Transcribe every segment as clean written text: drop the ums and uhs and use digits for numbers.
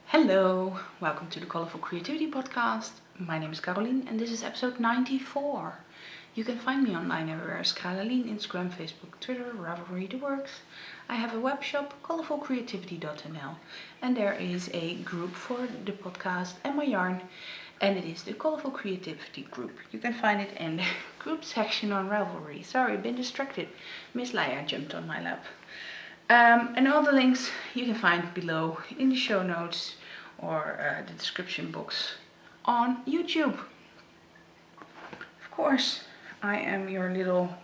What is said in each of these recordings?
Hello, welcome to the Colourful Creativity podcast. My name is Carolien and this is episode 94. You can find me online everywhere as Carolien, Instagram, Facebook, Twitter, Ravelry, the works. I have a web shop, colourfulcreativity.nl, and there is a group for the podcast and my yarn, and it is the Colourful Creativity group. You can find it in the group section on Ravelry. Sorry, been distracted. Miss Laia jumped on my lap. And all the links you can find below in the show notes or the description box on YouTube. Of course, I am your little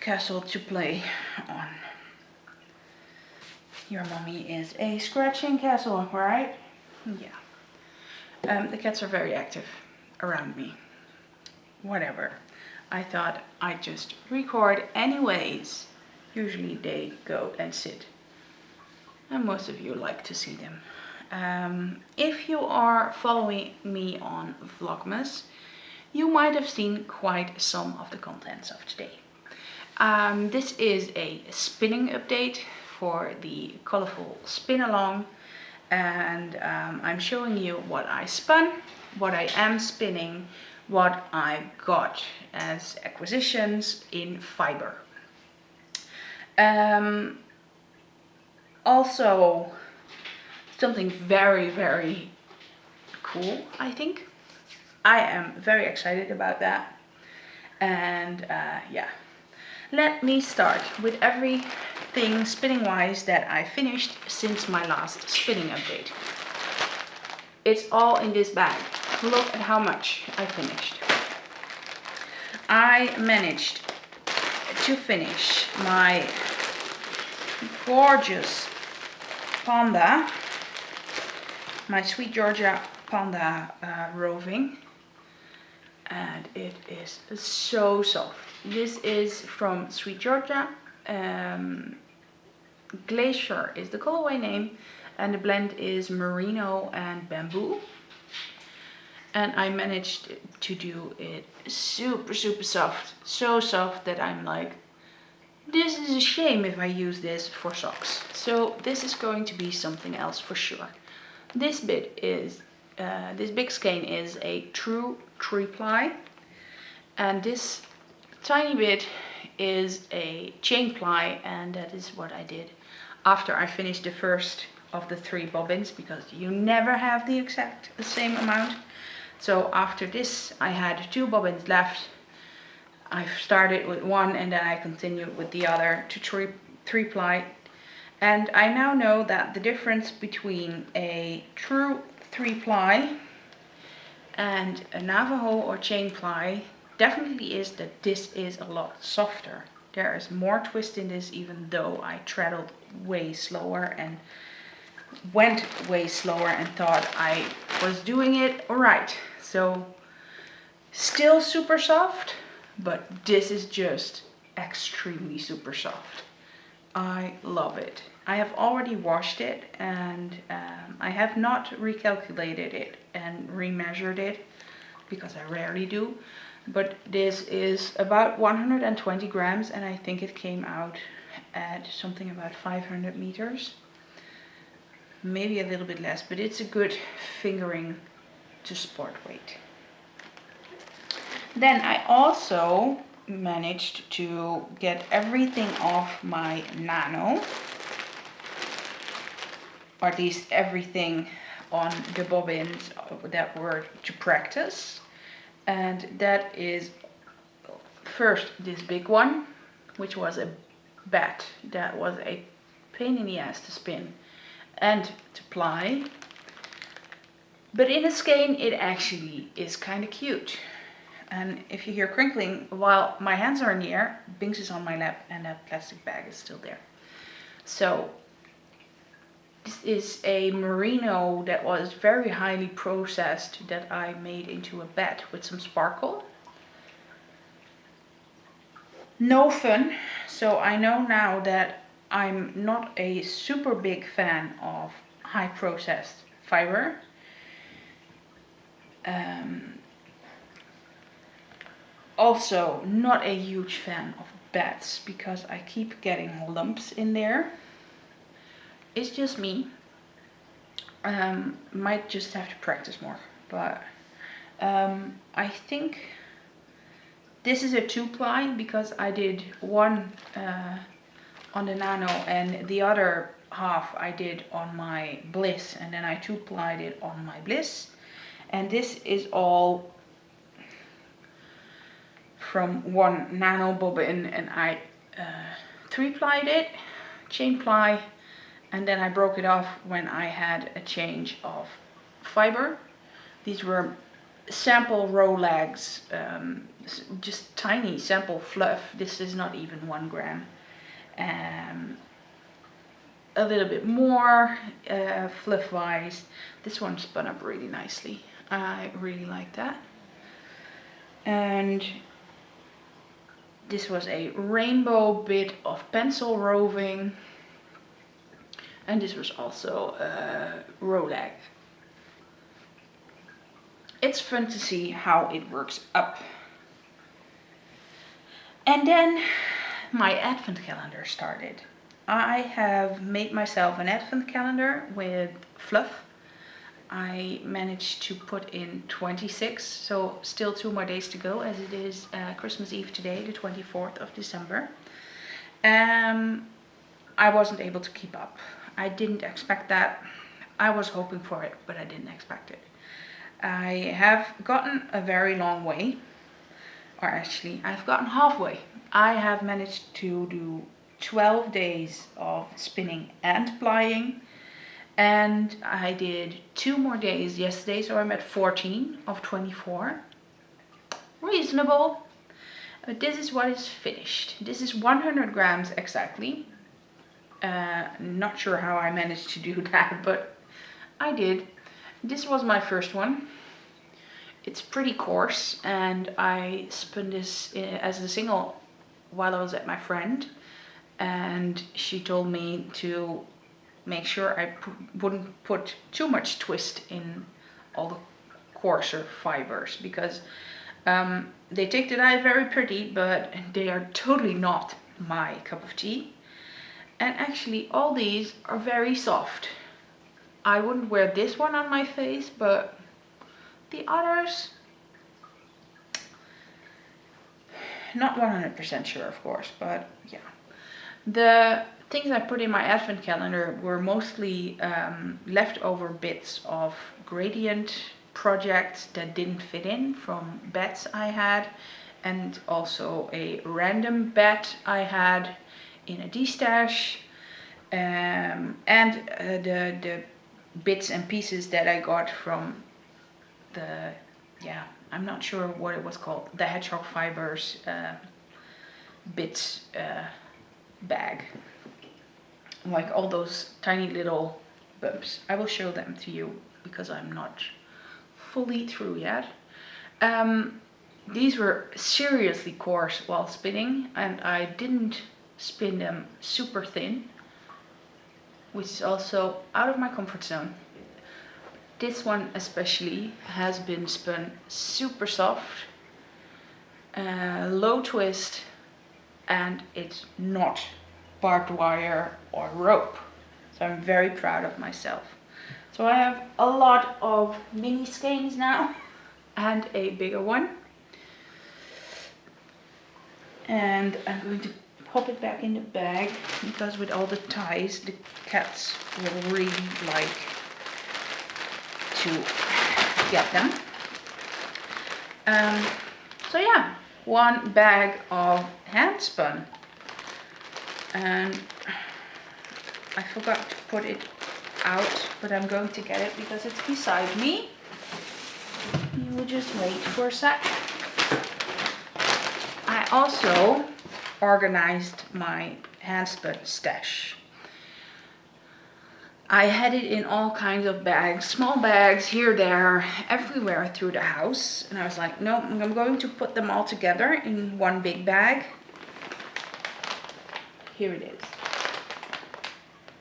castle to play on. Your mommy is a scratching castle, right? Yeah. The cats are very active around me. Whatever. I thought I'd just record anyways. Usually they go and sit, and most of you like to see them. If you are following me on Vlogmas, you might have seen quite some of the contents of today. This is a spinning update for the Colourful Spin Along, and I'm showing you what I spun, what I am spinning, what I got as acquisitions in fiber. Also something very, very cool, I think. I am very excited about that. And yeah, let me start with everything spinning wise that I finished since my last spinning update. It's all in this bag. Look at how much I finished. I managed to finish my gorgeous panda, my Sweet Georgia panda roving, and it is so soft. This is from Sweet Georgia. Glacier is the colorway name, and the blend is merino and bamboo. And I managed to do it super soft, so soft that I'm like, this is a shame if I use this for socks. So this is going to be something else for sure. This bit is, this big skein is a true 3-ply, and this tiny bit is a chain ply, and that is what I did after I finished the first of the 3 bobbins, because you never have the same amount. So after this I had 2 bobbins left. I started with 1 and then I continued with the other to 3-ply. And I now know that the difference between a true 3-ply and a Navajo or chain ply definitely is that this is a lot softer. There is more twist in this, even though I treadled way slower and went way slower and thought I was doing it right. So still super soft, but this is just extremely super soft. I love it. I have already washed it, and I have not recalculated it and remeasured it because I rarely do. But this is about 120 grams, and I think it came out at something about 500 meters. Maybe a little bit less, but it's a good fingering to sport weight. Then I also managed to get everything off my nano, or at least everything on the bobbins that were to practice. And that is first this big one, which was a bat that was a pain in the ass to spin and to ply. But in a skein it actually is kind of cute. And if you hear crinkling while my hands are in the air, Binks is on my lap and that plastic bag is still there. So this is a merino that was very highly processed that I made into a bat with some sparkle. No fun. So I know now that I'm not a super big fan of high processed fiber. Also not a huge fan of bats because I keep getting lumps in there. It's just me. Might just have to practice more, but I think this is a 2-ply because I did one on the Nano and the other half I did on my Bliss, and then I 2-plied it on my Bliss. And this is all from one Nano bobbin, and I 3-plied it, chain ply, and then I broke it off when I had a change of fiber. These were sample row lags, just tiny sample fluff. This is not even 1 gram. A little bit more fluff wise. This one spun up really nicely. I really like that. And this was a rainbow bit of pencil roving, and this was also a row lag. It's fun to see how it works up. And then my advent calendar started. I have made myself an advent calendar with fluff. I managed to put in 26, so still 2 more days to go, as it is Christmas Eve today, the 24th of December. I wasn't able to keep up. I didn't expect that. I was hoping for it, but I didn't expect it. I have gotten a very long way, or actually I've gotten halfway. I have managed to do 12 days of spinning and plying. And I did 2 more days yesterday, so I'm at 14 of 24. Reasonable. But this is what is finished. This is 100 grams exactly. Not sure how I managed to do that, but I did. This was my first one. It's pretty coarse, and I spun this as a single while I was at my friend. And she told me to make sure I wouldn't put too much twist in all the coarser fibers, because they take the dye very pretty, but they are totally not my cup of tea. And actually all these are very soft. I wouldn't wear this one on my face, but the others, not 100% sure of course, but yeah. The things I put in my advent calendar were mostly leftover bits of gradient projects that didn't fit in from bets I had, and also a random bet I had in a D-stash, and the bits and pieces that I got from the, yeah, I'm not sure what it was called, the Hedgehog Fibers bits bag. Like all those tiny little bumps. I will show them to you because I'm not fully through yet. These were seriously coarse while spinning, and I didn't spin them super thin, which is also out of my comfort zone. This one especially has been spun super soft, low twist, and it's not barbed wire or rope. So I'm very proud of myself. So I have a lot of mini skeins now and a bigger one. And I'm going to pop it back in the bag, because with all the ties, the cats will really like to get them. So yeah, 1 bag of hand spun. And I forgot to put it out, but I'm going to get it because it's beside me. You will just wait for a sec. I also organized my hand spun stash. I had it in all kinds of bags, small bags here, there, everywhere through the house. And I was like, no, I'm going to put them all together in one big bag. Here it is.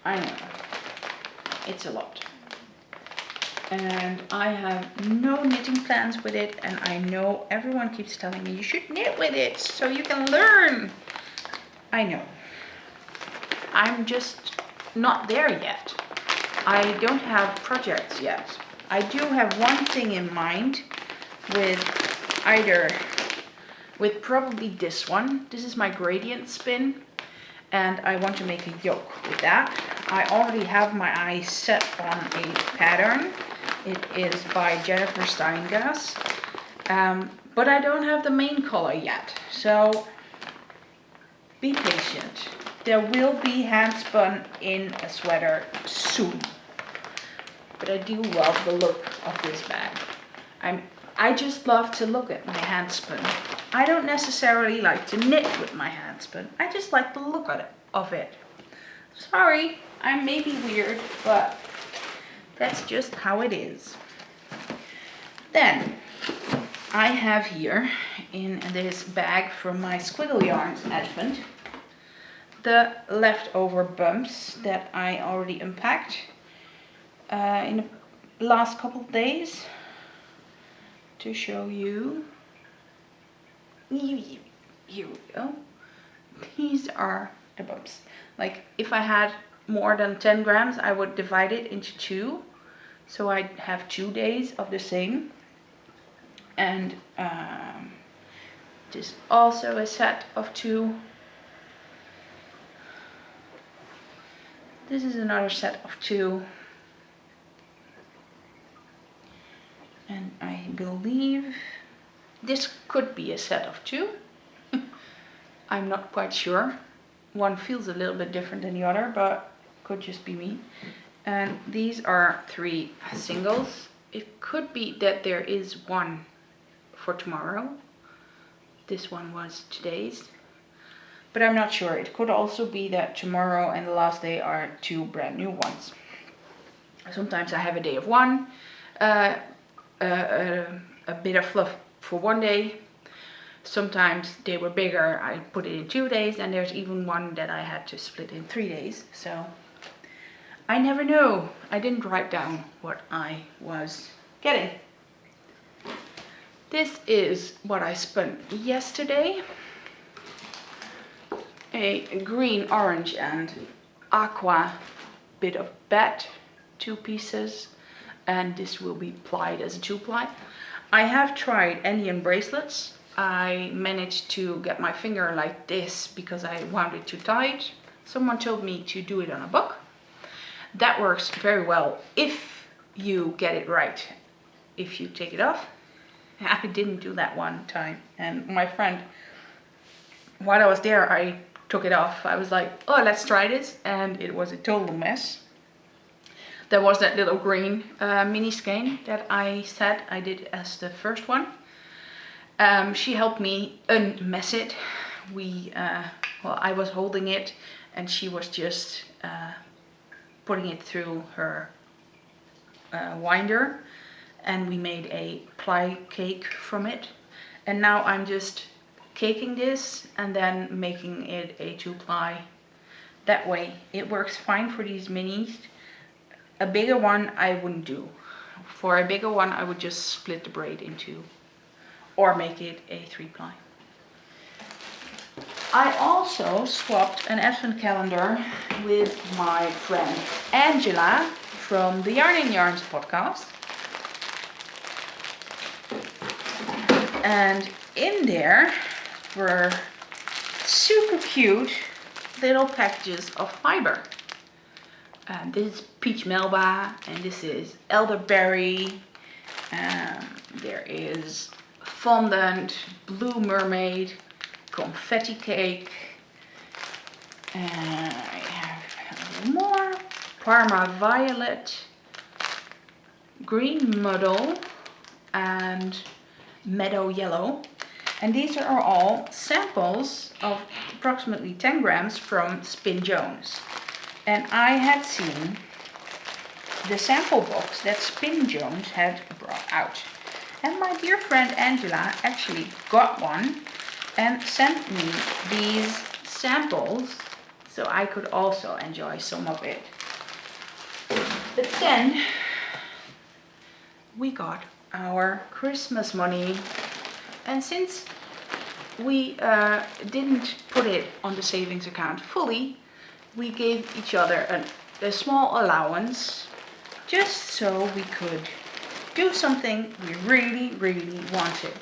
I know, it's a lot. And I have no knitting plans with it, and I know everyone keeps telling me you should knit with it so you can learn. I know. I'm just not there yet. I don't have projects yet. I do have one thing in mind with probably this one. This is my gradient spin, and I want to make a yoke with that. I already have my eyes set on a pattern. It is by Jennifer Steingas, but I don't have the main color yet, so be patient. There will be hand spun in a sweater soon, but I do love the look of this bag. I just love to look at my hand spun. I don't necessarily like to knit with my hand spun. I just like the look of it. Sorry, I may be weird, but that's just how it is. Then I have here in this bag from my Squiggle Yarns Advent the leftover bumps that I already unpacked in the last couple of days to show you. Here we go. These are the bumps. Like if I had more than 10 grams, I would divide it into 2. So I have 2 days of the same. And this is also a set of 2. This is another set of 2. And I believe this could be a set of 2. I'm not quite sure. One feels a little bit different than the other, but could just be me. And these are 3 singles. It could be that there is one for tomorrow. This one was today's. But I'm not sure. It could also be that tomorrow and the last day are 2 brand new ones. Sometimes I have a day of one, a bit of fluff for one day. Sometimes they were bigger, I put it in 2 days, and there's even one that I had to split in 3 days. So I never know. I didn't write down what I was getting. This is what I spun yesterday. A green, orange and aqua bit of bat, 2 pieces, and this will be plied as a 2-ply. I have tried Indian bracelets. I managed to get my finger like this because I wound it too tight. Someone told me to do it on a book. That works very well if you get it right. If you take it off, I didn't do that one time, and my friend, while I was there, I took it off. I was like, oh, let's try this, and it was a total mess. There was that little green mini skein that I said I did as the first one. She helped me unmess it. Well, I was holding it and she was just putting it through her winder, and we made a ply cake from it. And now I'm just caking this and then making it a 2-ply. That way it works fine for these minis. A bigger one I wouldn't do. For a bigger one I would just split the braid in 2 or make it a 3-ply. I also swapped an advent calendar with my friend Angela from the Yarn Yarns podcast. And in there were super cute little packages of fiber. This is peach melba, and this is elderberry. There is fondant, blue mermaid, confetti cake. And I have a little more. Parma violet, green muddle, and meadow yellow. And these are all samples of approximately 10 grams from Spin Jones. And I had seen the sample box that Spin Jones had brought out. And my dear friend Angela actually got one and sent me these samples so I could also enjoy some of it. But then we got our Christmas money, and since we didn't put it on the savings account fully, we gave each other an a small allowance just so we could do something we really, really wanted.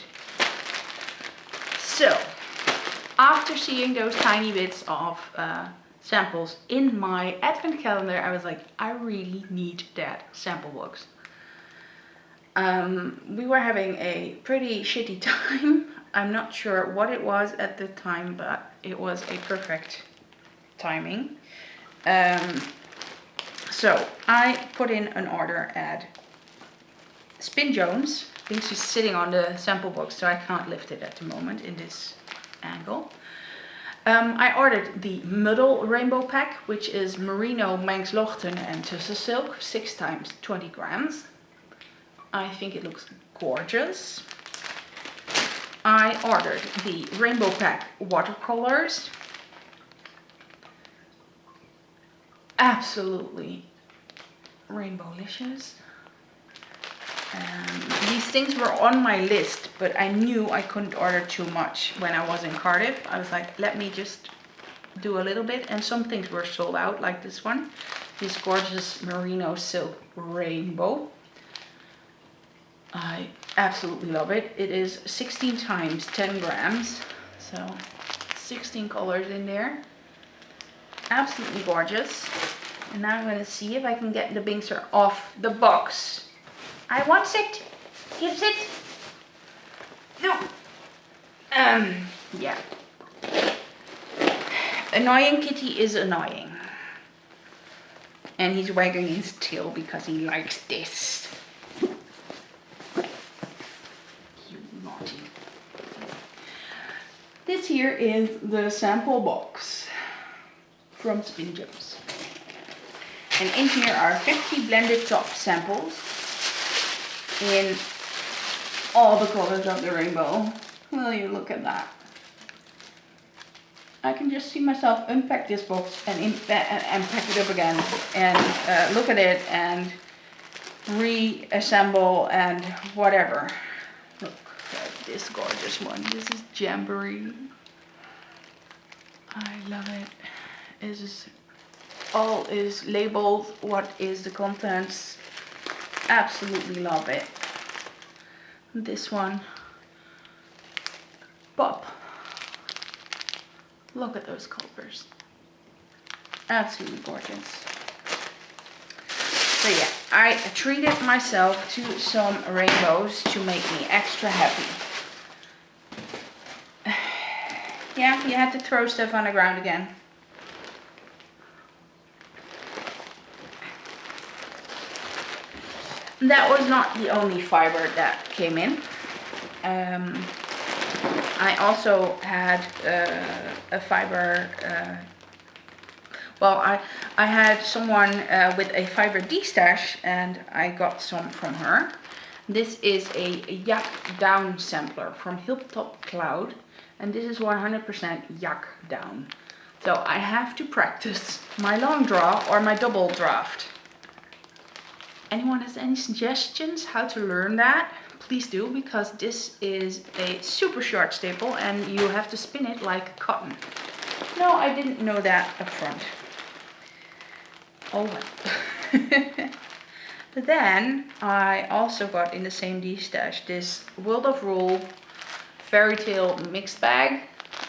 So, after seeing those tiny bits of samples in my advent calendar, I was like, I really need that sample box. We were having a pretty shitty time. I'm not sure what it was at the time, but it was a perfect timing. So I put in an order at Spin Jones. Binks is sitting on the sample box, so I can't lift it at the moment in this angle. I ordered the Muddle Rainbow Pack, which is Merino, Manx Lochten and Tussle Silk, 6 times 20 grams. I think it looks gorgeous. I ordered the Rainbow Pack watercolors. Absolutely rainbow-licious. These things were on my list, but I knew I couldn't order too much when I was in Cardiff. I was like, let me just do a little bit, and some things were sold out, like this one. This gorgeous merino silk rainbow. I absolutely love it. It is 16 times 10 grams, so 16 colors in there. Absolutely gorgeous. And now I'm going to see if I can get the Binkser off the box. I want it. Give it. No. Yeah. Annoying Kitty is annoying. And he's wagging his tail because he likes this. You naughty. This here is the sample box from Spin Jones. And in here are 50 blended top samples in all the colors of the rainbow. Will you look at that? I can just see myself unpack this box and pack it up again and look at it and reassemble and whatever. Look at this gorgeous one. This is Jamboree. I love it. This is all is labeled what is the contents. Absolutely love it. This one, Pop. Look at those colors. Absolutely gorgeous. So yeah, I treated myself to some rainbows to make me extra happy. Yeah, you had to throw stuff on the ground again. That was not the only fiber that came in. I also had a fiber, well, I had someone with a fiber D-stash and I got some from her. This is a yak down sampler from Hilltop Cloud, and this is 100% yak down. So I have to practice my long draw or my double draft. Anyone has any suggestions how to learn that? Please do, because this is a super short staple and you have to spin it like cotton. No, I didn't know that up front. Oh well. But then I also got in the same D-stash this World of Rule Fairy Tale mixed bag.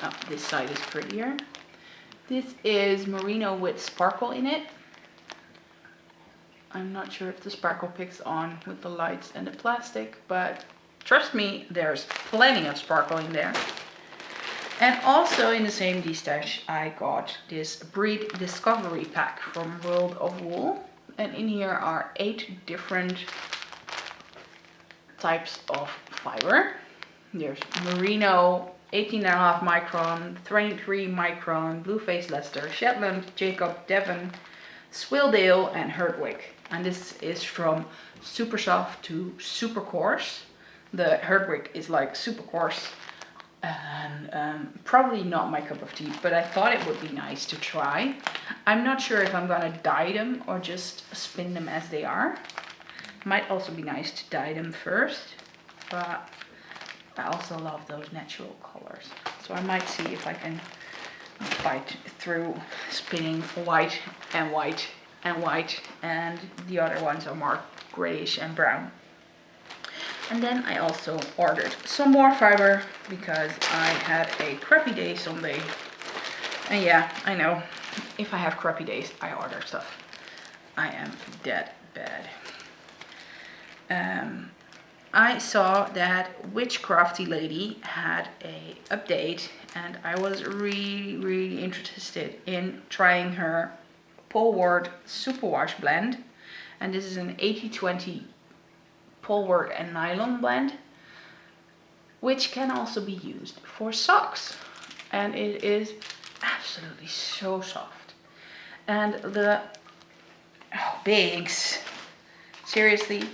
Oh, this side is prettier. This is merino with sparkle in it. I'm not sure if the sparkle picks on with the lights and the plastic, but trust me, there's plenty of sparkle in there. And also in the same D-stash, I got this Breed Discovery pack from World of Wool. And in here are 8 different types of fiber. There's merino, 18.5 micron, 23 micron, Blueface Leicester, Shetland, Jacob, Devon, Swildale and Herdwick. And this is from super soft to super coarse. The Herdwick is like super coarse and probably not my cup of tea, but I thought it would be nice to try. I'm not sure if I'm gonna dye them or just spin them as they are. Might also be nice to dye them first, but I also love those natural colors. So I might see if I can bite through spinning white and white and white, and the other ones are more grayish and brown. And then I also ordered some more fiber because I had a crappy day Sunday. And yeah, I know, if I have crappy days, I order stuff. I am that bad. I saw that Witch Crafty Lady had a update, and I was really interested in trying her Poleward Superwash blend. And this is an 80-20 Poleward and nylon blend, which can also be used for socks. And it is absolutely so soft. And the bigs, seriously.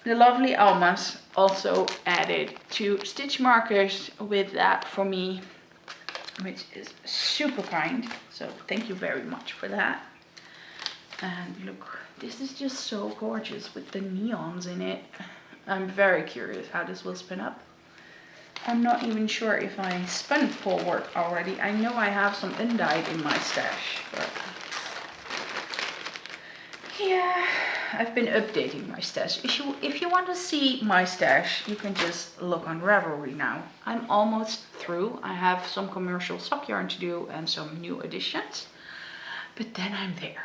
The lovely Almas also added 2 stitch markers with that for me, which is super kind. So thank you very much for that. And look, this is just so gorgeous with the neons in it. I'm very curious how this will spin up. I'm not even sure if I spun Poleward already. I know I have some undyed in my stash, but yeah, I've been updating my stash. If you want to see my stash, you can just look on Ravelry now. I'm almost through. I have some commercial sock yarn to do and some new additions, but then I'm there.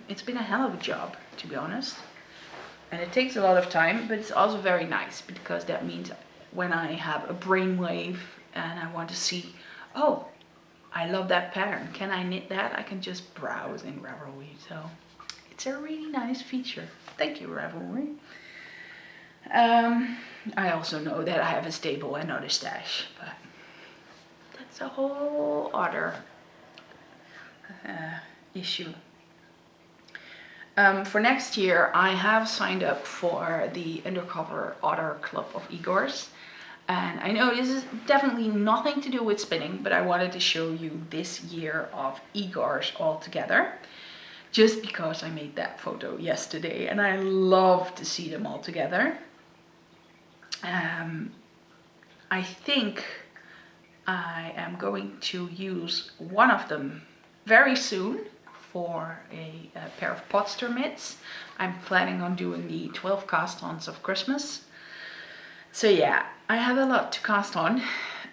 It's been a hell of a job, to be honest, and it takes a lot of time, but it's also very nice because that means when I have a brainwave and I want to see, oh, I love that pattern, can I knit that? I can just browse in Ravelry. So it's a really nice feature. Thank you, Ravelry. I also know that I have a stable and not a stash, but that's a whole other issue. For next year, I have signed up for the Undercover Otter Club of Igor's. And I know this is definitely nothing to do with spinning, but I wanted to show you this year of Igor's all together. Just because I made that photo yesterday and I love to see them all together. I think I am going to use one of them very soon for a pair of Potster mitts. I'm planning on doing the 12 cast-ons of Christmas. So yeah, I have a lot to cast on,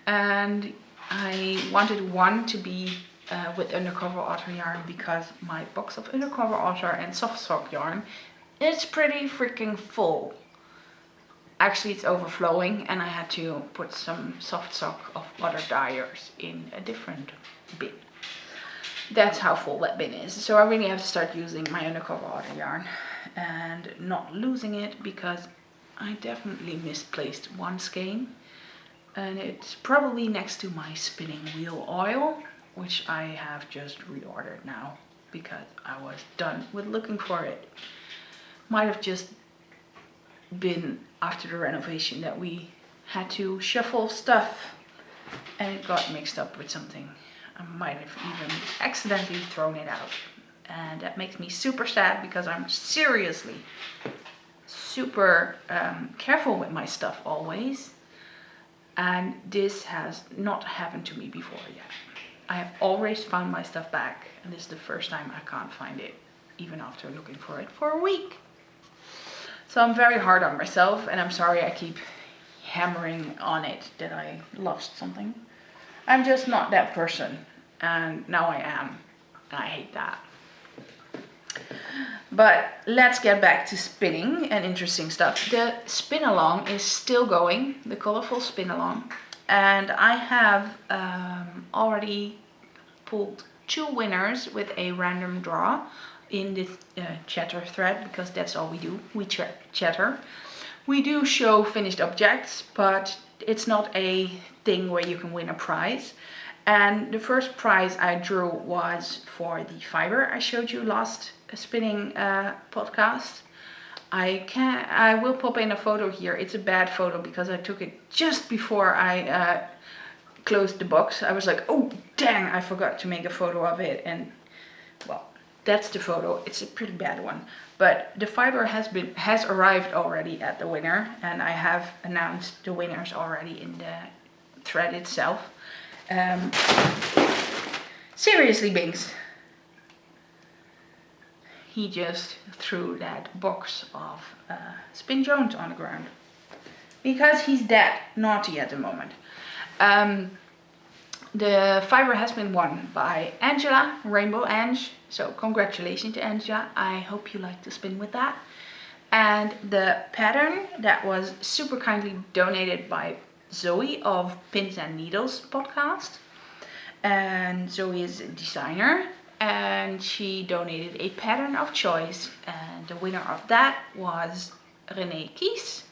and I wanted one to be with Undercover Otter yarn because my box of Undercover Otter and soft sock yarn is pretty freaking full. Actually, it's overflowing, and I had to put some soft sock of other dyers in a different bin. That's how full that bin is. So I really have to start using my Undercover Otter yarn and not losing it, because I definitely misplaced one skein, and it's probably next to my spinning wheel oil, which I have just reordered now because I was done with looking for it. Might have just been after the renovation that we had to shuffle stuff and it got mixed up with something. I might have even accidentally thrown it out, and that makes me super sad because I'm seriously super careful with my stuff always, and this has not happened to me before yet. I have always found my stuff back, and this is the first time I can't find it, even after looking for it for a week. So I'm very hard on myself, and I'm sorry I keep hammering on it that I lost something. I'm just not that person, and now I am, and I hate that. But let's get back to spinning and interesting stuff. The spin along is still going, the colorful spin along, and I have already pulled 2 winners with a random draw in this chatter thread, because that's all we do, we chatter. We do show finished objects, but it's not a thing where you can win a prize. And the first prize I drew was for the fiber I showed you last spinning podcast. I will pop in a photo here. It's a bad photo because I took it just before I closed the box. I was like, oh dang, I forgot to make a photo of it, and well, that's the photo. It's a pretty bad one, but the fiber has arrived already at the winner, and I have announced the winners already in the thread itself. Seriously, Binks, he just threw that box of spin jones on the ground. Because he's that naughty at the moment. The fiber has been won by Angela, Rainbow Ange. So congratulations to Angela. I hope you like to spin with that. And the pattern that was super kindly donated by Zoe of Pins and Needles podcast. And Zoe is a designer and she donated a pattern of choice. And the winner of that was Renee Kies.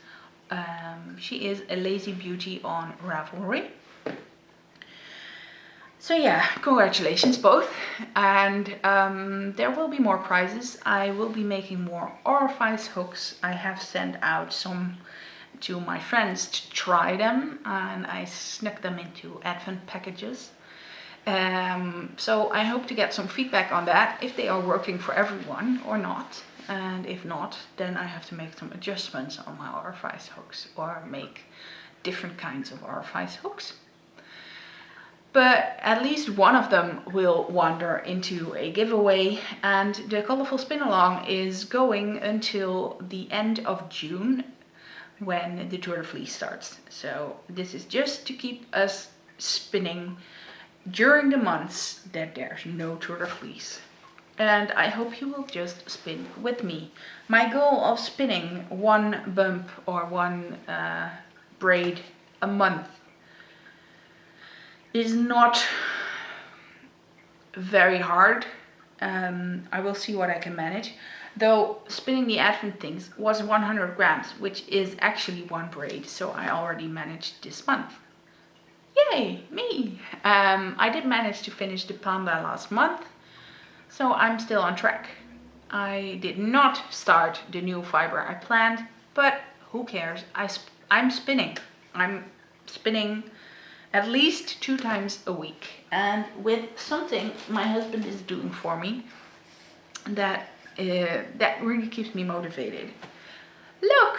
She is a lazy beauty on Ravelry. So yeah, congratulations both. And there will be more prizes. I will be making more orifice hooks. I have sent out some to my friends to try them, and I snuck them into advent packages. So I hope to get some feedback on that, if they are working for everyone or not. And if not, then I have to make some adjustments on my orifice hooks or make different kinds of orifice hooks. But at least one of them will wander into a giveaway, and the Colourful Spin Along is going until the end of June when the Tour de Fleece starts. So this is just to keep us spinning during the months that there's no Tour de Fleece. And I hope you will just spin with me. My goal of spinning one bump or one braid a month is not very hard. I will see what I can manage. Though spinning the advent things was 100 grams, which is actually one braid. So I already managed this month. Yay, me! I did manage to finish the panda last month. So I'm still on track. I did not start the new fiber I planned, but who cares? I'm spinning. I'm spinning at least 2 times a week. And with something my husband is doing for me that really keeps me motivated. Look!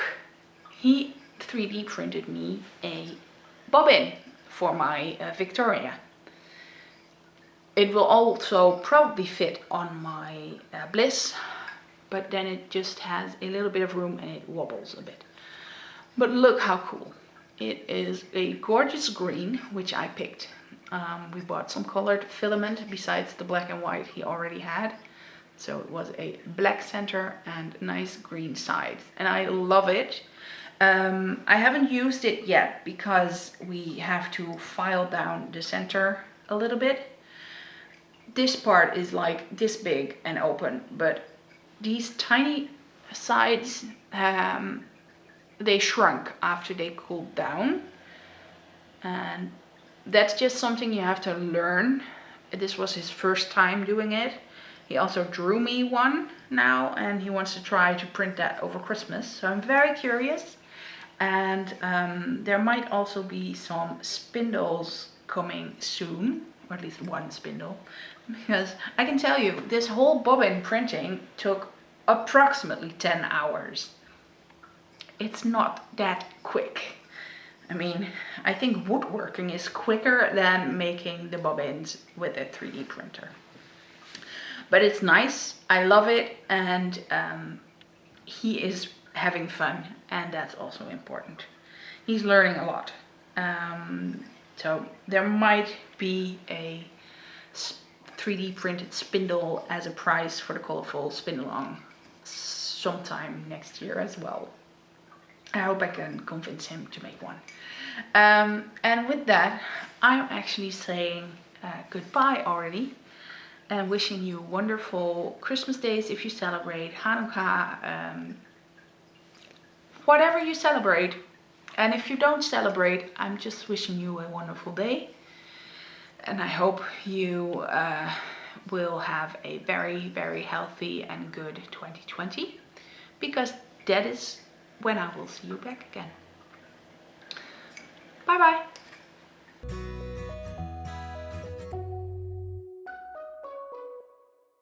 He 3D printed me a bobbin for my Victoria. It will also probably fit on my Bliss, but then it just has a little bit of room and it wobbles a bit. But look how cool. It is a gorgeous green, which I picked. We bought some colored filament besides the black and white he already had. So it was a black center and nice green sides. And I love it. I haven't used it yet because we have to file down the center a little bit. This part is like this big and open, but these tiny sides, they shrunk after they cooled down. And that's just something you have to learn. This was his first time doing it. He also drew me one now and he wants to try to print that over Christmas. So I'm very curious. And there might also be some spindles coming soon, or at least one spindle. Because I can tell you, this whole bobbin printing took approximately 10 hours. It's not that quick. I mean, I think woodworking is quicker than making the bobbins with a 3D printer. But it's nice, I love it, and he is having fun, and that's also important. He's learning a lot. So there might be a 3D printed spindle as a prize for the Colourful Spin Along sometime next year as well. I hope I can convince him to make one. And with that, I'm actually saying goodbye already. And wishing you wonderful Christmas days if you celebrate, Hanukkah, whatever you celebrate. And if you don't celebrate, I'm just wishing you a wonderful day. And I hope you will have a very, very healthy and good 2020. Because that is when I will see you back again. Bye bye.